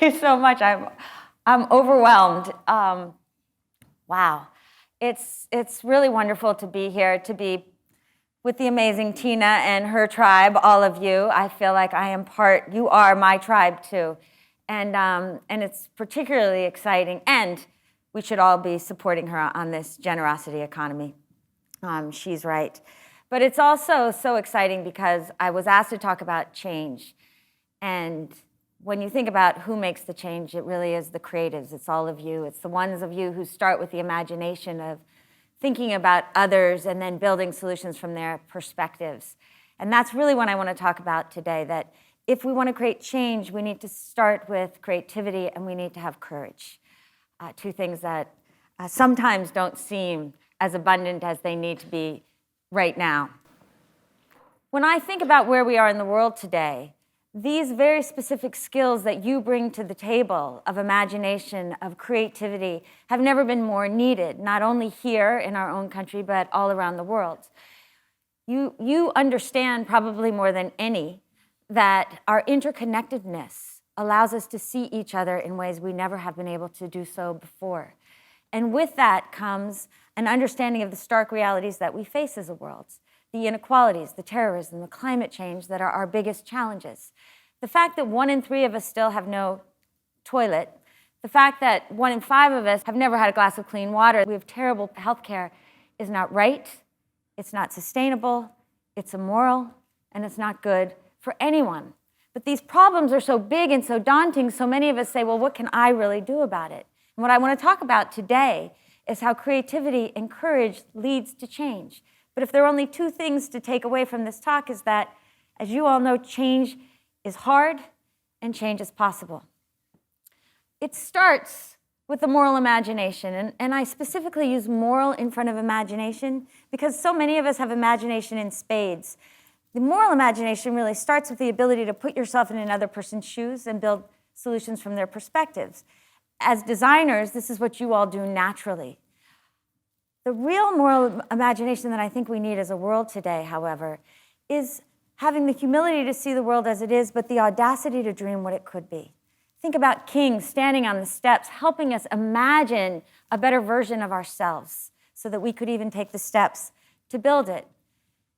you so much. I'm overwhelmed. Wow. It's really wonderful to be here, to be with the amazing Tina and her tribe, all of you. I feel like I am you are my tribe too. And it's particularly exciting, and we should all be supporting her on this generosity economy. She's right. But it's also so exciting because I was asked to talk about change. And when you think about who makes the change, it really is the creatives. It's all of you. It's the ones of you who start with the imagination of thinking about others and then building solutions from their perspectives. And that's really what I want to talk about today, that if we want to create change, we need to start with creativity and we need to have courage. Two things that sometimes don't seem as abundant as they need to be right now. When I think about where we are in the world today, these very specific skills that you bring to the table of imagination, of creativity, have never been more needed, not only here in our own country, but all around the world. You understand probably more than any that our interconnectedness allows us to see each other in ways we never have been able to do so before. And with that comes an understanding of the stark realities that we face as a world. The inequalities, the terrorism, the climate change that are our biggest challenges. The fact that 1 in 3 of us still have no toilet. The fact that 1 in 5 of us have never had a glass of clean water. We have terrible health care is not right. It's not sustainable. It's immoral. And it's not good for anyone. But these problems are so big and so daunting, so many of us say, well, what can I really do about it? And what I want to talk about today is how creativity and courage leads to change. But if there are only 2 things to take away from this talk, is that, as you all know, change is hard and change is possible. It starts with the moral imagination, and I specifically use moral in front of imagination because so many of us have imagination in spades. The moral imagination really starts with the ability to put yourself in another person's shoes and build solutions from their perspectives. As designers, this is what you all do naturally. The real moral imagination that I think we need as a world today, however, is having the humility to see the world as it is, but the audacity to dream what it could be. Think about kings standing on the steps, helping us imagine a better version of ourselves so that we could even take the steps to build it.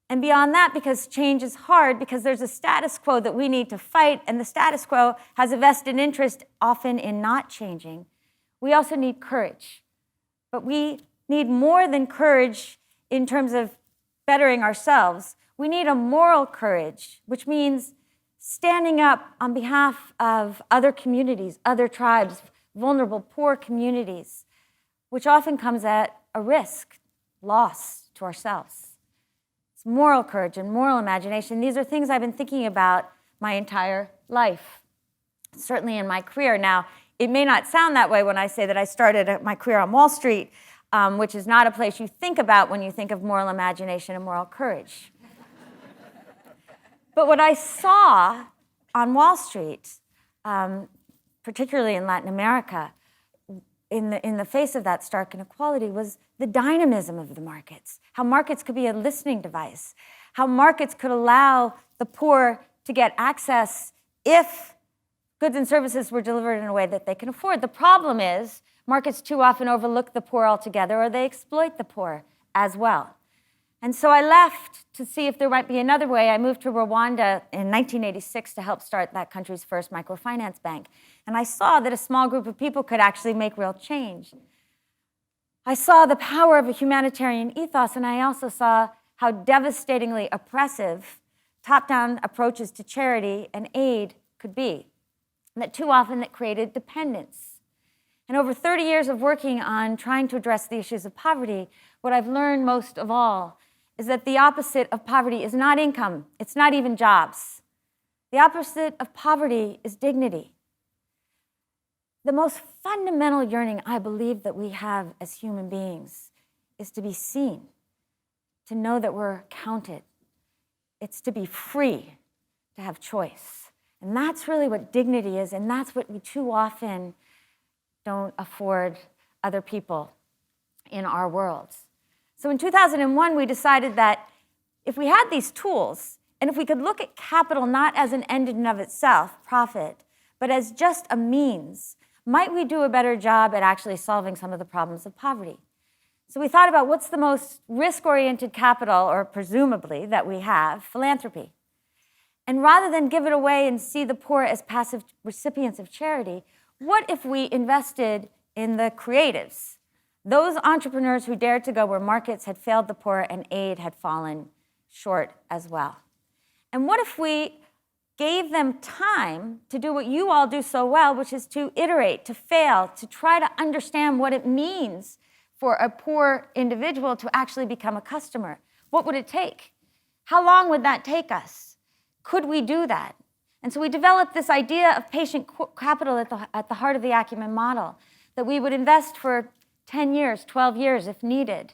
And beyond that, because change is hard, because there's a status quo that we need to fight, and the status quo has a vested interest often in not changing, we also need courage. But we need more than courage in terms of bettering ourselves. We need a moral courage, which means standing up on behalf of other communities, other tribes, vulnerable, poor communities, which often comes at a risk, loss to ourselves. It's moral courage and moral imagination. These are things I've been thinking about my entire life, certainly in my career. Now, it may not sound that way when I say that I started my career on Wall Street, which is not a place you think about when you think of moral imagination and moral courage. But what I saw on Wall Street, particularly in Latin America, in the face of that stark inequality, was the dynamism of the markets, how markets could be a listening device, how markets could allow the poor to get access if goods and services were delivered in a way that they can afford. The problem is markets too often overlook the poor altogether, or they exploit the poor as well. And so I left to see if there might be another way. I moved to Rwanda in 1986 to help start that country's first microfinance bank. And I saw that a small group of people could actually make real change. I saw the power of a humanitarian ethos, and I also saw how devastatingly oppressive top-down approaches to charity and aid could be, and that too often that created dependence. And over 30 years of working on trying to address the issues of poverty, what I've learned most of all is that the opposite of poverty is not income. It's not even jobs. The opposite of poverty is dignity. The most fundamental yearning I believe that we have as human beings is to be seen, to know that we're counted. It's to be free, to have choice. And that's really what dignity is, and that's what we too often don't afford other people in our worlds. So in 2001, we decided that if we had these tools, and if we could look at capital not as an end in and of itself, profit, but as just a means, might we do a better job at actually solving some of the problems of poverty? So we thought about what's the most risk-oriented capital, or presumably, that we have: philanthropy. And rather than give it away and see the poor as passive recipients of charity, what if we invested in the creatives, those entrepreneurs who dared to go where markets had failed the poor and aid had fallen short as well? And what if we gave them time to do what you all do so well, which is to iterate, to fail, to try to understand what it means for a poor individual to actually become a customer? What would it take? How long would that take us? Could we do that? And so we developed this idea of patient capital at the heart of the Acumen model, that we would invest for 10 years, 12 years if needed,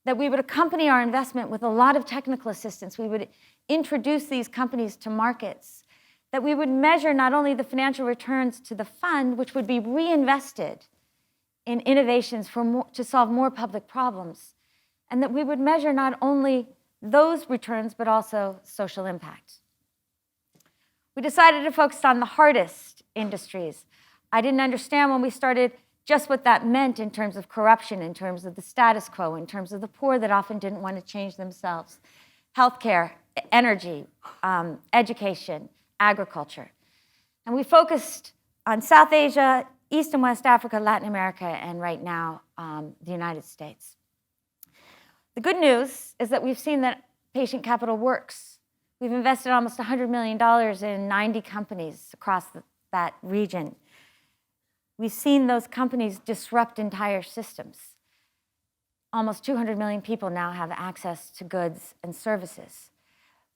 that we would accompany our investment with a lot of technical assistance. We would introduce these companies to markets, that we would measure not only the financial returns to the fund, which would be reinvested in innovations to solve more public problems, and that we would measure not only those returns, but also social impact. We decided to focus on the hardest industries. I didn't understand when we started just what that meant in terms of corruption, in terms of the status quo, in terms of the poor that often didn't want to change themselves. Healthcare, energy, education, agriculture. And we focused on South Asia, East and West Africa, Latin America, and right now, the United States. The good news is that we've seen that patient capital works. We've invested almost $100 million in 90 companies across that region. We've seen those companies disrupt entire systems. Almost 200 million people now have access to goods and services.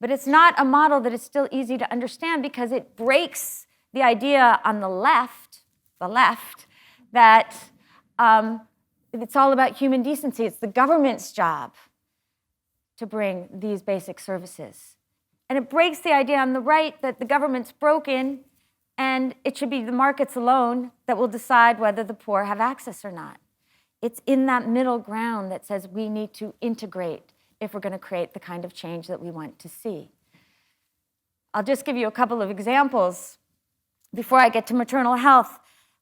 But it's not a model that is still easy to understand, because it breaks the idea on the left, that it's all about human decency. It's the government's job to bring these basic services. And it breaks the idea on the right that the government's broken and it should be the markets alone that will decide whether the poor have access or not. It's in that middle ground that says we need to integrate if we're going to create the kind of change that we want to see. I'll just give you a couple of examples before I get to maternal health.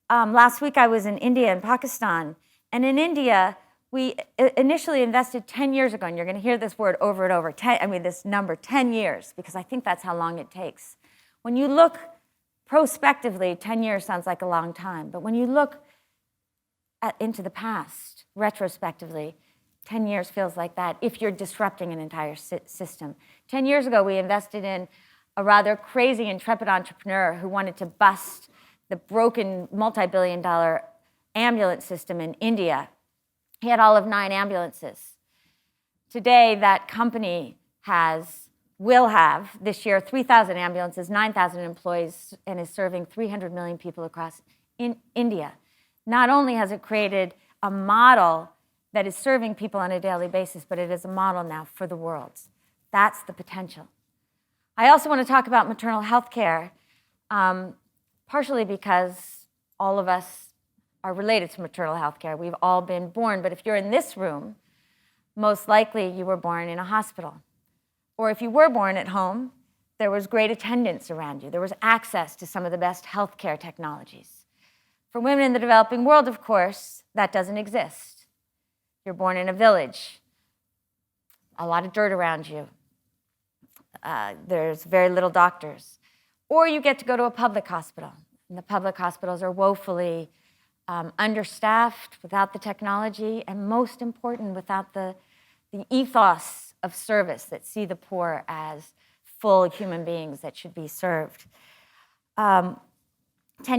Last week I was in India and Pakistan, and in India we initially invested 10 years ago, and you're going to hear this word over and over, this number, 10 years, because I think that's how long it takes. When you look prospectively, 10 years sounds like a long time, but when you look into the past, retrospectively, 10 years feels like that if you're disrupting an entire system. 10 years ago, we invested in a rather crazy, intrepid entrepreneur who wanted to bust the broken multi-billion-dollar ambulance system in India. He had all of 9 ambulances. Today, that company will have this year 3,000 ambulances, 9,000 employees, and is serving 300 million people across in India. Not only has it created a model that is serving people on a daily basis, but it is a model now for the world. That's the potential. I also want to talk about maternal health care, partially because all of us are related to maternal health care. We've all been born, but if you're in this room, most likely you were born in a hospital. Or if you were born at home, there was great attendance around you. There was access to some of the best healthcare technologies. For women in the developing world, of course, that doesn't exist. You're born in a village, a lot of dirt around you. There's very little doctors. Or you get to go to a public hospital. And the public hospitals are woefully understaffed, without the technology, and most important, without the ethos of service that see the poor as full human beings that should be served. 10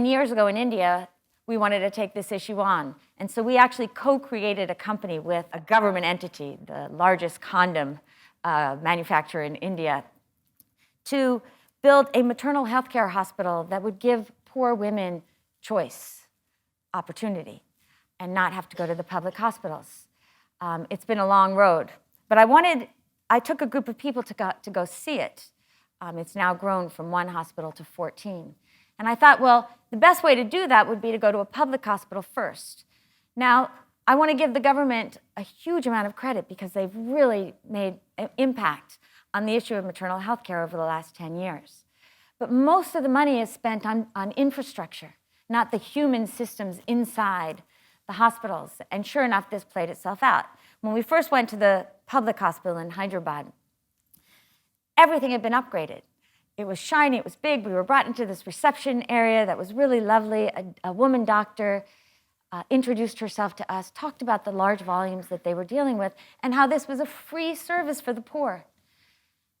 years ago in India, we wanted to take this issue on. And so we actually co-created a company with a government entity, the largest condom manufacturer in India, to build a maternal health care hospital that would give poor women choice, opportunity, and not have to go to the public hospitals. It's been a long road. But I took a group of people to go see it. It's now grown from 1 hospital to 14. And I thought, well, the best way to do that would be to go to a public hospital first. Now, I want to give the government a huge amount of credit because they've really made an impact on the issue of maternal health care over the last 10 years. But most of the money is spent on infrastructure, not the human systems inside the hospitals. And sure enough, this played itself out. When we first went to the public hospital in Hyderabad, everything had been upgraded. It was shiny, it was big. We were brought into this reception area that was really lovely. A woman doctor introduced herself to us, talked about the large volumes that they were dealing with, and how this was a free service for the poor.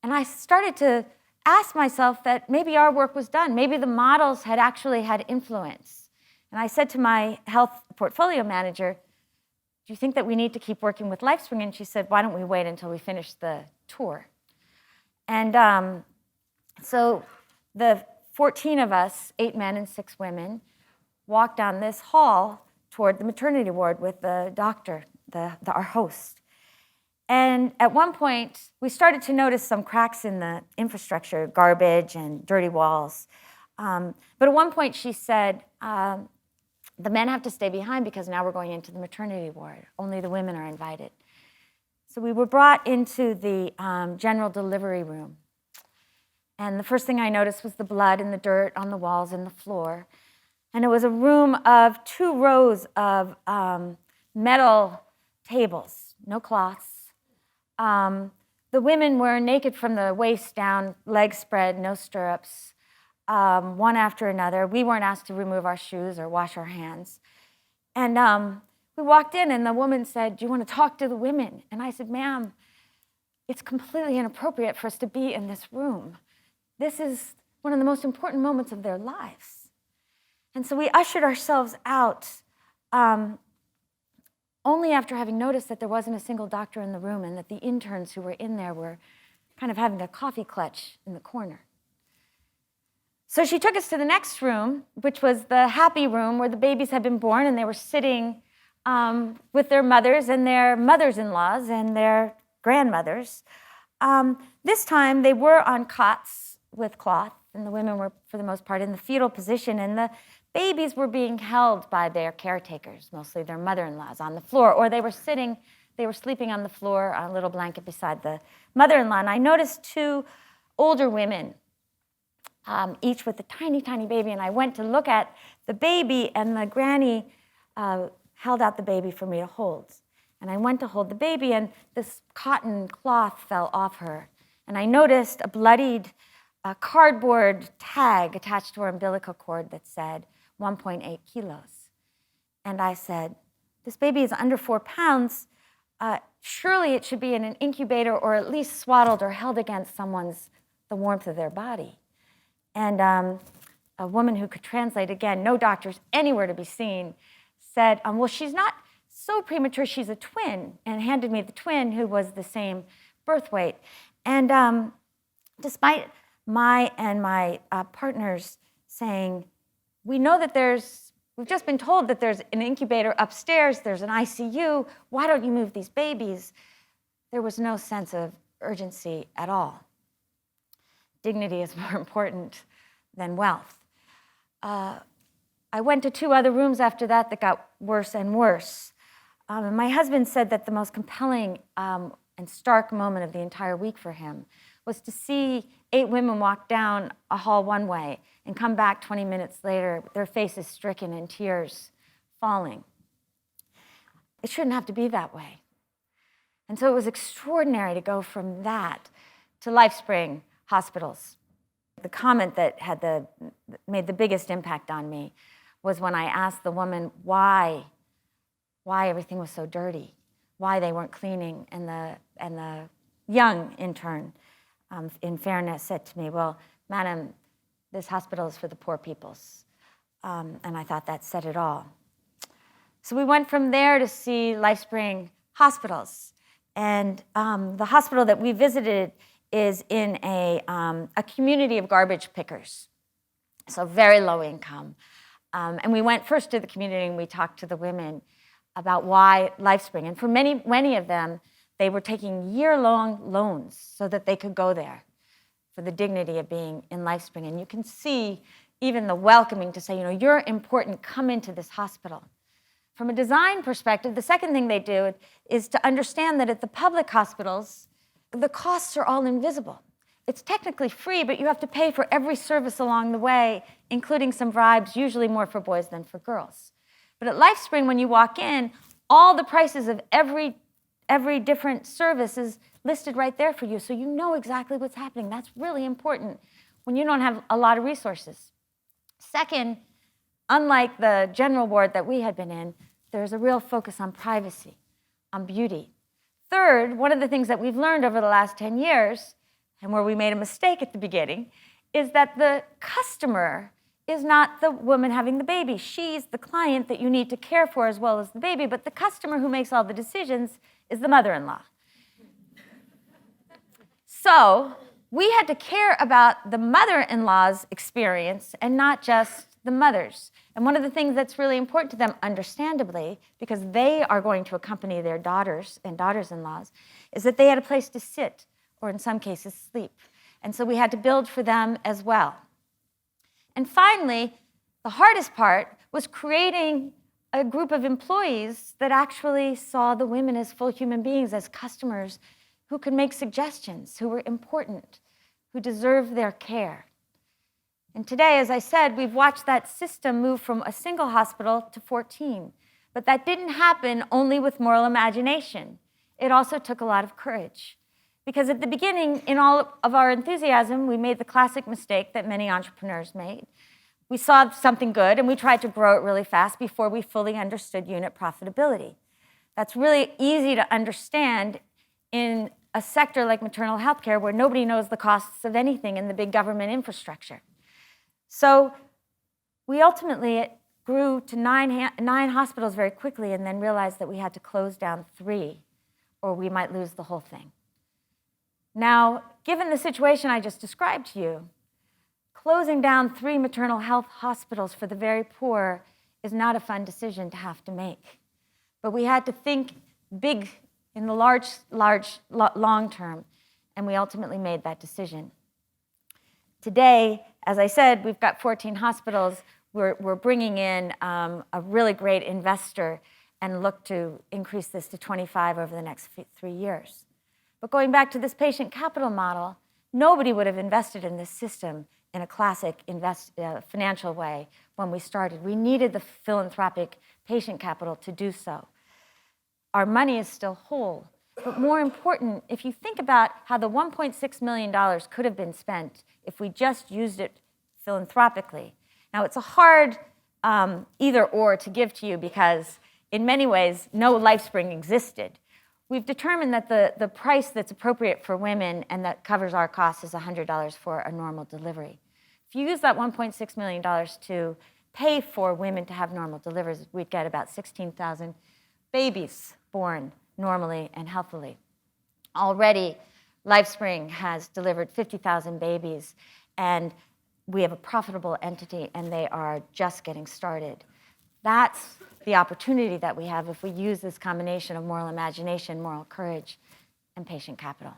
And I started to ask myself that maybe our work was done. Maybe the models had actually had influence. And I said to my health portfolio manager, do you think that we need to keep working with LifeSpring? And she said, why don't we wait until we finish the tour? And so the 14 of us, 8 men and 6 women, walked down this hall toward the maternity ward with the doctor, our host. And at one point, we started to notice some cracks in the infrastructure, garbage and dirty walls. But at one point she said, the men have to stay behind because now we're going into the maternity ward. Only the women are invited. So we were brought into the general delivery room. And the first thing I noticed was the blood and the dirt on the walls and the floor. And it was a room of 2 rows of metal tables, no cloths. The women were naked from the waist down, legs spread, no stirrups, one after another. We weren't asked to remove our shoes or wash our hands. And we walked in, and the woman said, do you want to talk to the women? And I said, ma'am, it's completely inappropriate for us to be in this room. This is one of the most important moments of their lives. And so we ushered ourselves out only after having noticed that there wasn't a single doctor in the room and that the interns who were in there were kind of having a coffee clutch in the corner. So she took us to the next room, which was the happy room where the babies had been born, and they were sitting with their mothers and their mothers-in-laws and their grandmothers. This time they were on cots with cloth, and the women were, for the most part, in the fetal position, and the babies were being held by their caretakers, mostly their mother-in-laws, on the floor, or they were sleeping on the floor on a little blanket beside the mother-in-law. And I noticed 2 older women, each with a tiny, tiny baby, and I went to look at the baby, and the granny held out the baby for me to hold. And I went to hold the baby, and this cotton cloth fell off her. And I noticed a bloodied cardboard tag attached to her umbilical cord that said 1.8 kilos. And I said, this baby is under 4 pounds. Surely it should be in an incubator or at least swaddled or held against the warmth of their body. And a woman who could translate, again, no doctors anywhere to be seen, said, well, she's not so premature, she's a twin, and handed me the twin who was the same birth weight. And despite my partners saying, we know that we've just been told that there's an incubator upstairs, there's an ICU, why don't you move these babies? There was no sense of urgency at all. Dignity is more important than wealth. I went to 2 other rooms after that got worse and worse. And my husband said that the most compelling and stark moment of the entire week for him was to see 8 women walk down a hall one way and come back 20 minutes later, their faces stricken and tears falling. It shouldn't have to be that way. And so it was extraordinary to go from that to LifeSpring hospitals. The comment that made the biggest impact on me was when I asked the woman why everything was so dirty, why they weren't cleaning, and the young intern, in fairness, said to me, well, madam, this hospital is for the poor peoples. And I thought that said it all. So we went from there to see LifeSpring hospitals. And the hospital that we visited is in a community of garbage pickers, so very low income. And we went first to the community and we talked to the women about why LifeSpring. And for many of them, they were taking year-long loans so that they could go there for the dignity of being in LifeSpring. And you can see even the welcoming to say, you're important, come into this hospital. From a design perspective, the second thing they do is to understand that at the public hospitals, the costs are all invisible. it's technically free, but you have to pay for every service along the way, including some bribes, usually more for boys than for girls. But at LifeSpring, when you walk in, all the prices of every different service is listed right there for you, so you know exactly what's happening. That's really important when you don't have a lot of resources. Second, unlike the general ward that we had been in, there's a real focus on privacy, on beauty. Third, one of the things that we've learned over the last 10 years, and where we made a mistake at the beginning, is that the customer is not the woman having the baby. She's the client that you need to care for as well as the baby, but the customer who makes all the decisions is the mother-in-law. So we had to care about the mother-in-law's experience and not just the mother's. And one of the things that's really important to them, understandably, because they are going to accompany their daughters and daughters-in-laws, is that they had a place to sit, or in some cases, sleep. And so we had to build for them as well. And finally, the hardest part was creating a group of employees that actually saw the women as full human beings, as customers who could make suggestions, who were important, who deserved their care. And today, as I said, we've watched that system move from a single hospital to 14. But that didn't happen only with moral imagination. It also took a lot of courage. Because at the beginning, in all of our enthusiasm, we made the classic mistake that many entrepreneurs made. We saw something good, and we tried to grow it really fast before we fully understood unit profitability. That's really easy to understand in a sector like maternal health care, where nobody knows the costs of anything in the big government infrastructure. So we ultimately grew to nine hospitals very quickly, and then realized that we had to close down 3, or we might lose the whole thing. Now, given the situation I just described to you, closing down 3 maternal health hospitals for the very poor is not a fun decision to have to make. But we had to think big in the long term, and we ultimately made that decision. Today, as I said, we've got 14 hospitals. We're bringing in a really great investor and look to increase this to 25 over the next 3 years. But going back to this patient capital model, nobody would have invested in this system in a classic financial way when we started. We needed the philanthropic patient capital to do so. Our money is still whole. But more important, if you think about how the $1.6 million could have been spent if we just used it philanthropically. Now, it's a hard either or to give to you because in many ways, no LifeSpring existed. We've determined that the price that's appropriate for women and that covers our costs is $100 for a normal delivery. If you use that $1.6 million to pay for women to have normal deliveries, we'd get about 16,000 babies born normally and healthily. Already, LifeSpring has delivered 50,000 babies, and we have a profitable entity, and they are just getting started. That's the opportunity that we have if we use this combination of moral imagination, moral courage, and patient capital.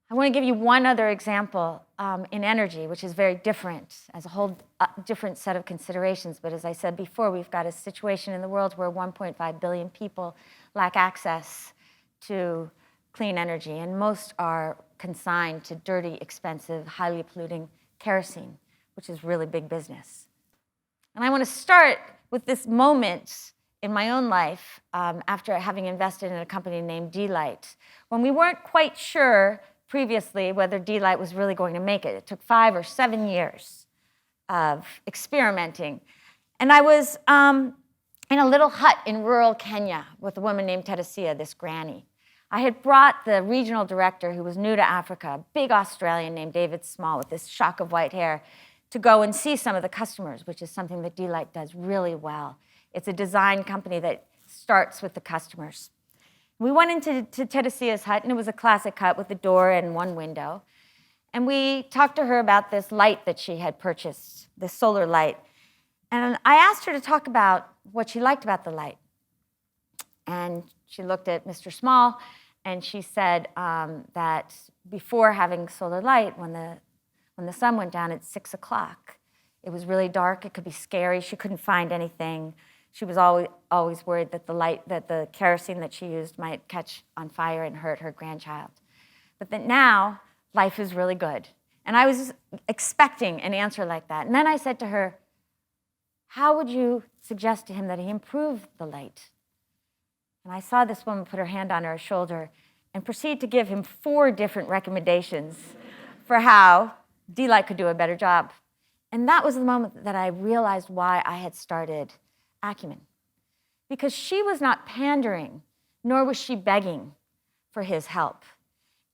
I want to give you one other example in energy, which is very different, as a whole different set of considerations. But as I said before, we've got a situation in the world where 1.5 billion people lack access to clean energy, and most are consigned to dirty, expensive, highly polluting kerosene, which is really big business. And I want to start with this moment in my own life after having invested in a company named D-Light, when we weren't quite sure previously whether D-Light was really going to make it. It took 5 or 7 years of experimenting. And I was in a little hut in rural Kenya with a woman named Teresia, this granny. I had brought the regional director, who was new to Africa, a big Australian named David Small with this shock of white hair, to go and see some of the customers, which is something that D-Light does really well. It's a design company that starts with the customers. We went into Teresia's hut, and it was a classic hut with a door and one window. And we talked to her about this light that she had purchased, this solar light. And I asked her to talk about what she liked about the light. And she looked at Mr. Small, and she said that before having solar light, when the sun went down at 6 o'clock, it was really dark. It could be scary. She couldn't find anything. She was always worried that the kerosene that she used might catch on fire and hurt her grandchild. But that now, life is really good. And I was expecting an answer like that. And then I said to her, how would you suggest to him that he improve the light? And I saw this woman put her hand on her shoulder and proceed to give him 4 different recommendations for how D-Light could do a better job. And that was the moment that I realized why I had started Acumen. Because she was not pandering, nor was she begging for his help.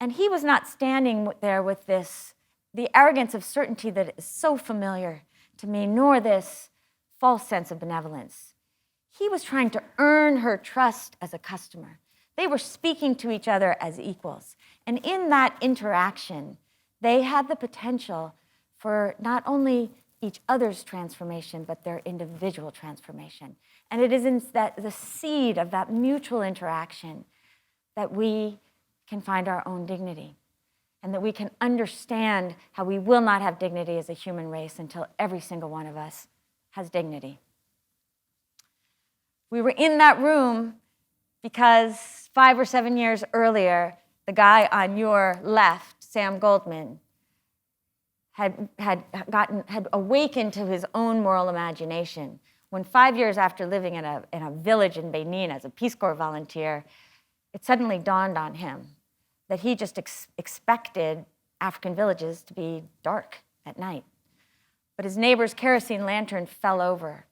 And he was not standing there with the arrogance of certainty that is so familiar to me, nor this false sense of benevolence. He was trying to earn her trust as a customer. They were speaking to each other as equals. And in that interaction, they had the potential for not only each other's transformation, but their individual transformation. And it is in the seed of that mutual interaction that we can find our own dignity, and that we can understand how we will not have dignity as a human race until every single one of us has dignity. We were in that room because 5 or 7 years earlier, the guy on your left, Sam Goldman, had awakened to his own moral imagination when 5 years after living in a village in Benin as a Peace Corps volunteer, it suddenly dawned on him that he just expected African villages to be dark at night. But his neighbor's kerosene lantern fell over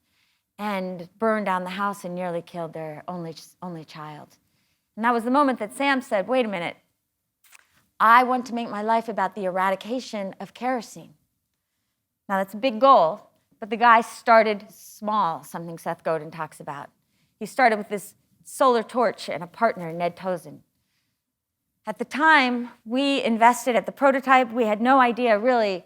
and burned down the house and nearly killed their only child. And that was the moment that Sam said, wait a minute, I want to make my life about the eradication of kerosene. Now that's a big goal, but the guy started small, something Seth Godin talks about. He started with this solar torch and a partner, Ned Tozin. At the time, we invested at the prototype. We had no idea really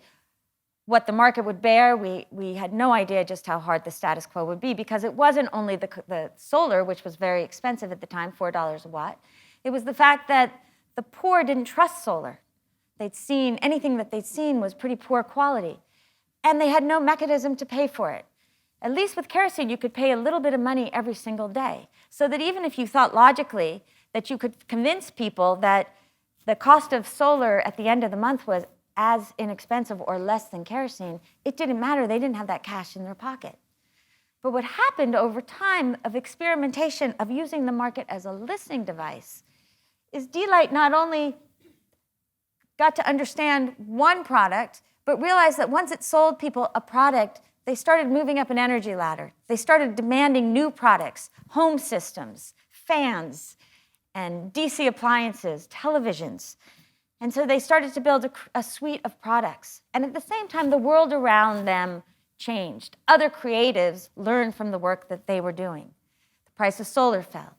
what the market would bear. We had no idea just how hard the status quo would be, because it wasn't only the solar, which was very expensive at the time, $4 a watt. It was the fact that the poor didn't trust solar. Anything that they'd seen was pretty poor quality. And they had no mechanism to pay for it. At least with kerosene, you could pay a little bit of money every single day. So that even if you thought logically that you could convince people that the cost of solar at the end of the month was as inexpensive or less than kerosene, it didn't matter. They didn't have that cash in their pocket. But what happened over time of experimentation, of using the market as a listening device, is D-Light not only got to understand one product, but realized that once it sold people a product, they started moving up an energy ladder. They started demanding new products, home systems, fans, and DC appliances, televisions. And so they started to build a suite of products. And at the same time, the world around them changed. Other creatives learned from the work that they were doing. The price of solar fell.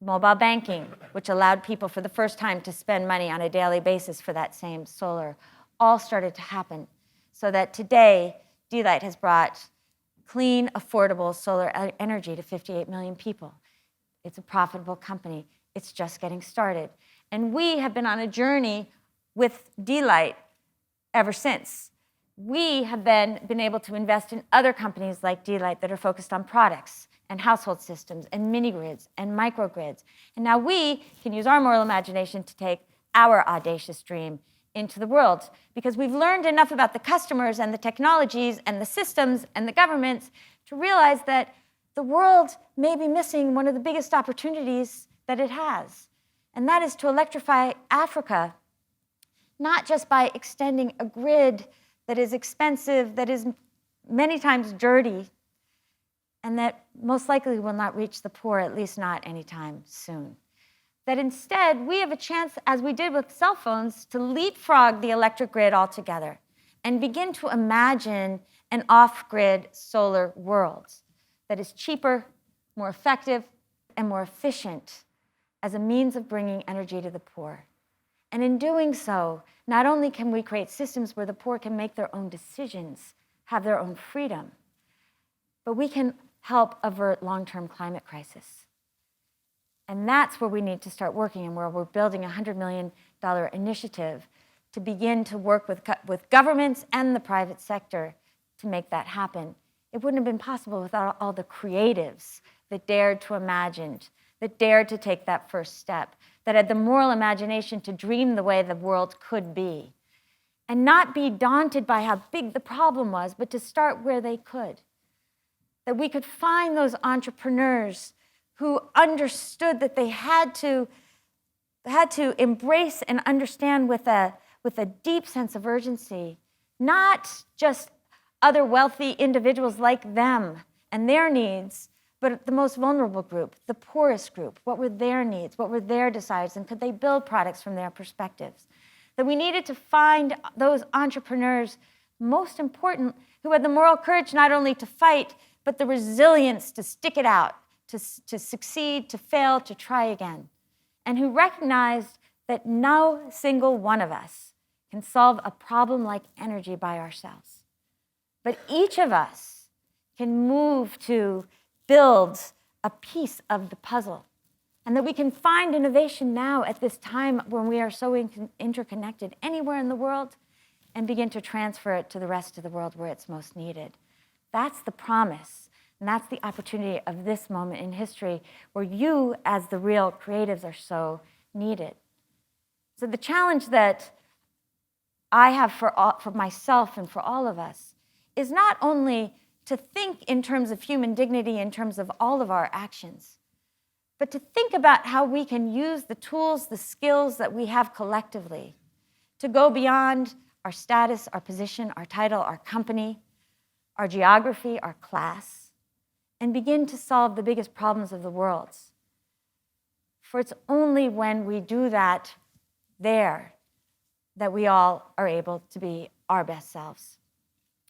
Mobile banking, which allowed people for the first time to spend money on a daily basis for that same solar, all started to happen. So that today, D-Light has brought clean, affordable solar energy to 58 million people. It's a profitable company. It's just getting started. And we have been on a journey with D-Light ever since. We have then been able to invest in other companies like D-Light that are focused on products and household systems and mini-grids and microgrids. And now we can use our moral imagination to take our audacious dream into the world, because we've learned enough about the customers and the technologies and the systems and the governments to realize that the world may be missing one of the biggest opportunities that it has. And that is to electrify Africa, not just by extending a grid that is expensive, that is many times dirty, and that most likely will not reach the poor, at least not anytime soon. That instead, we have a chance, as we did with cell phones, to leapfrog the electric grid altogether and begin to imagine an off-grid solar world that is cheaper, more effective, and more efficient as a means of bringing energy to the poor. And in doing so, not only can we create systems where the poor can make their own decisions, have their own freedom, but we can help avert long-term climate crisis. And that's where we need to start working, and where we're building a $100 million initiative to begin to work with governments and the private sector to make that happen. It wouldn't have been possible without all the creatives that dared to imagine, that dared to take that first step, that had the moral imagination to dream the way the world could be, and not be daunted by how big the problem was, but to start where they could. That we could find those entrepreneurs who understood that they had to embrace and understand with a deep sense of urgency, not just other wealthy individuals like them and their needs, but the most vulnerable group, the poorest group. What were their needs? What were their desires? And could they build products from their perspectives? That we needed to find those entrepreneurs, most important, who had the moral courage not only to fight, but the resilience to stick it out, to succeed, to fail, to try again, and who recognized that no single one of us can solve a problem like energy by ourselves. But each of us can move to build a piece of the puzzle, and that we can find innovation now at this time when we are so interconnected anywhere in the world and begin to transfer it to the rest of the world where it's most needed. That's the promise, and that's the opportunity of this moment in history where you, as the real creatives, are so needed. So the challenge that I have for myself and for all of us is not only to think in terms of human dignity, in terms of all of our actions, but to think about how we can use the tools, the skills that we have collectively to go beyond our status, our position, our title, our company, our geography, our class, and begin to solve the biggest problems of the world. For it's only when we do that there that we all are able to be our best selves.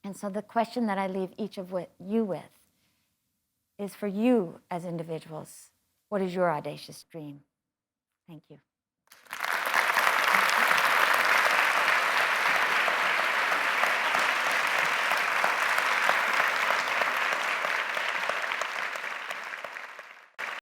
And so the question that I leave each of you with is for you as individuals, what is your audacious dream? Thank you.